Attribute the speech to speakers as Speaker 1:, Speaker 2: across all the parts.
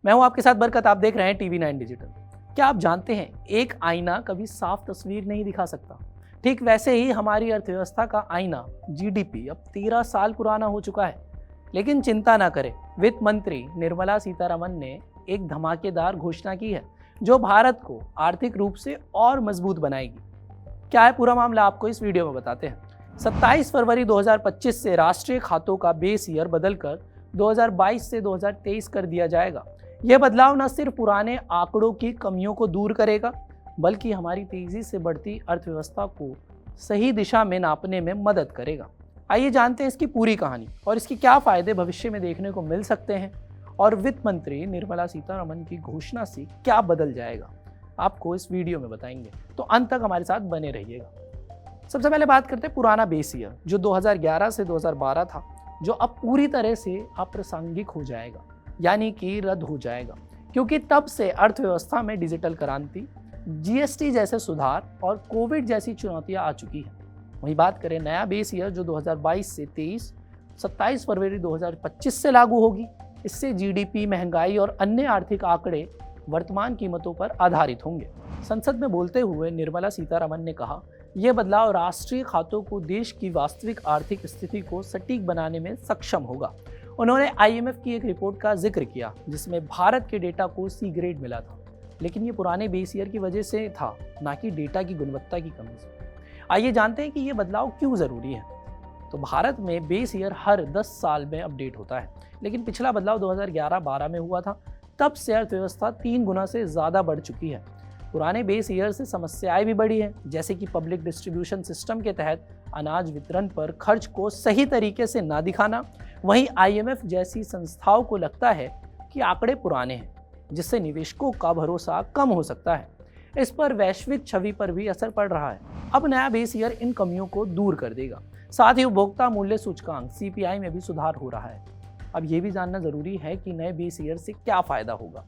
Speaker 1: मैं हूं आपके साथ बरकत, आप देख रहे हैं TV9 डिजिटल। क्या आप जानते हैं एक आईना कभी साफ तस्वीर नहीं दिखा सकता। ठीक वैसे ही हमारी अर्थव्यवस्था का आईना GDP अब 13 साल पुराना हो चुका है। लेकिन चिंता ना करें, वित्त मंत्री निर्मला सीतारमण ने एक धमाकेदार घोषणा की है जो भारत को आर्थिक रूप से और मजबूत बनाएगी। क्या है पूरा मामला, आपको इस वीडियो में बताते हैं। 27 फरवरी 2025 से राष्ट्रीय खातों का बेस ईयर बदलकर 2022 से 2023 कर दिया जाएगा। यह बदलाव न सिर्फ पुराने आंकड़ों की कमियों को दूर करेगा, बल्कि हमारी तेजी से बढ़ती अर्थव्यवस्था को सही दिशा में नापने में मदद करेगा। आइए जानते हैं इसकी पूरी कहानी और इसके क्या फायदे भविष्य में देखने को मिल सकते हैं और वित्त मंत्री निर्मला सीतारमण की घोषणा से क्या बदल जाएगा, आपको इस वीडियो में बताएंगे। तो अंत तक हमारे साथ बने रहिएगा। सबसे पहले बात करते हैं पुराना बेस ईयर जो 2011 से 2012 था, जो अब पूरी तरह से अप्रासंगिक हो जाएगा, यानी कि रद्द हो जाएगा, क्योंकि तब से अर्थव्यवस्था में डिजिटल क्रांति, GST जैसे सुधार और कोविड जैसी चुनौतियां आ चुकी हैं। वहीं बात करें नया बेस ईयर जो 2022 से 23, 27 फरवरी 2025 से लागू होगी। इससे GDP, महंगाई और अन्य आर्थिक आंकड़े वर्तमान कीमतों पर आधारित होंगे। संसद में बोलते हुए निर्मला सीतारमण ने कहा, यह बदलाव राष्ट्रीय खातों को देश की वास्तविक आर्थिक स्थिति को सटीक बनाने में सक्षम होगा। उन्होंने IMF की एक रिपोर्ट का जिक्र किया जिसमें भारत के डेटा को C ग्रेड मिला था, लेकिन ये पुराने बेस ईयर की वजह से था, ना कि डेटा की गुणवत्ता की कमी से। आइए जानते हैं कि ये बदलाव क्यों ज़रूरी है। तो भारत में बेस ईयर हर 10 साल में अपडेट होता है, लेकिन पिछला बदलाव 2011-12 में हुआ था। तब से अर्थव्यवस्था 3 गुना से ज़्यादा बढ़ चुकी है। पुराने बेस ईयर से समस्याएं भी बढ़ी हैं, जैसे कि पब्लिक डिस्ट्रीब्यूशन सिस्टम के तहत अनाज वितरण पर खर्च को सही तरीके से ना दिखाना। वहीं IMF जैसी संस्थाओं को लगता है कि आंकड़े पुराने हैं, जिससे निवेशकों का भरोसा कम हो सकता है। इस पर वैश्विक छवि पर भी असर पड़ रहा है। अब नया बेस ईयर इन कमियों को दूर कर देगा। साथ ही उपभोक्ता मूल्य सूचकांक CPI में भी सुधार हो रहा है। अब ये भी जानना जरूरी है कि नए बेस ईयर से क्या फायदा होगा।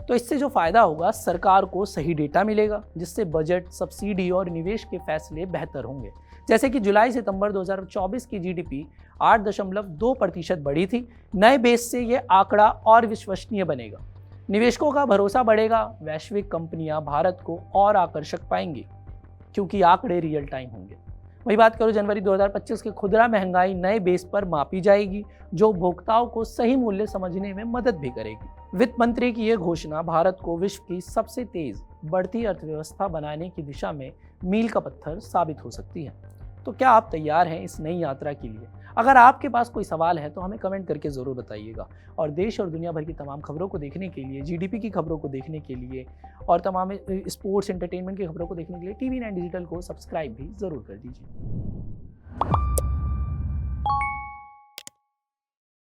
Speaker 1: तो इससे जो फायदा होगा, सरकार को सही डेटा मिलेगा, जिससे बजट, सब्सिडी और निवेश के फैसले बेहतर होंगे। जैसे कि जुलाई-सितंबर 2024 की GDP 8.2% बढ़ी थी। नए बेस से ये आंकड़ा और विश्वसनीय बनेगा। निवेशकों का भरोसा बढ़ेगा, वैश्विक कंपनियां भारत को और आकर्षक पाएंगी, क्योंकि आंकड़े रियल टाइम होंगे। वही बात करो जनवरी 2025 की खुदरा महंगाई नए बेस पर मापी जाएगी, जो उपभोक्ताओं को सही मूल्य समझने में मदद भी करेगी। वित्त मंत्री की यह घोषणा भारत को विश्व की सबसे तेज बढ़ती अर्थव्यवस्था बनाने की दिशा में मील का पत्थर साबित हो सकती है। तो क्या आप तैयार हैं इस नई यात्रा के लिए? अगर आपके पास कोई सवाल है तो हमें कमेंट करके ज़रूर बताइएगा। और देश और दुनिया भर की तमाम खबरों को देखने के लिए, GDP की खबरों को देखने के लिए और तमाम स्पोर्ट्स, एंटरटेनमेंट की खबरों को देखने के लिए TV9 डिजिटल को सब्सक्राइब भी ज़रूर कर दीजिए।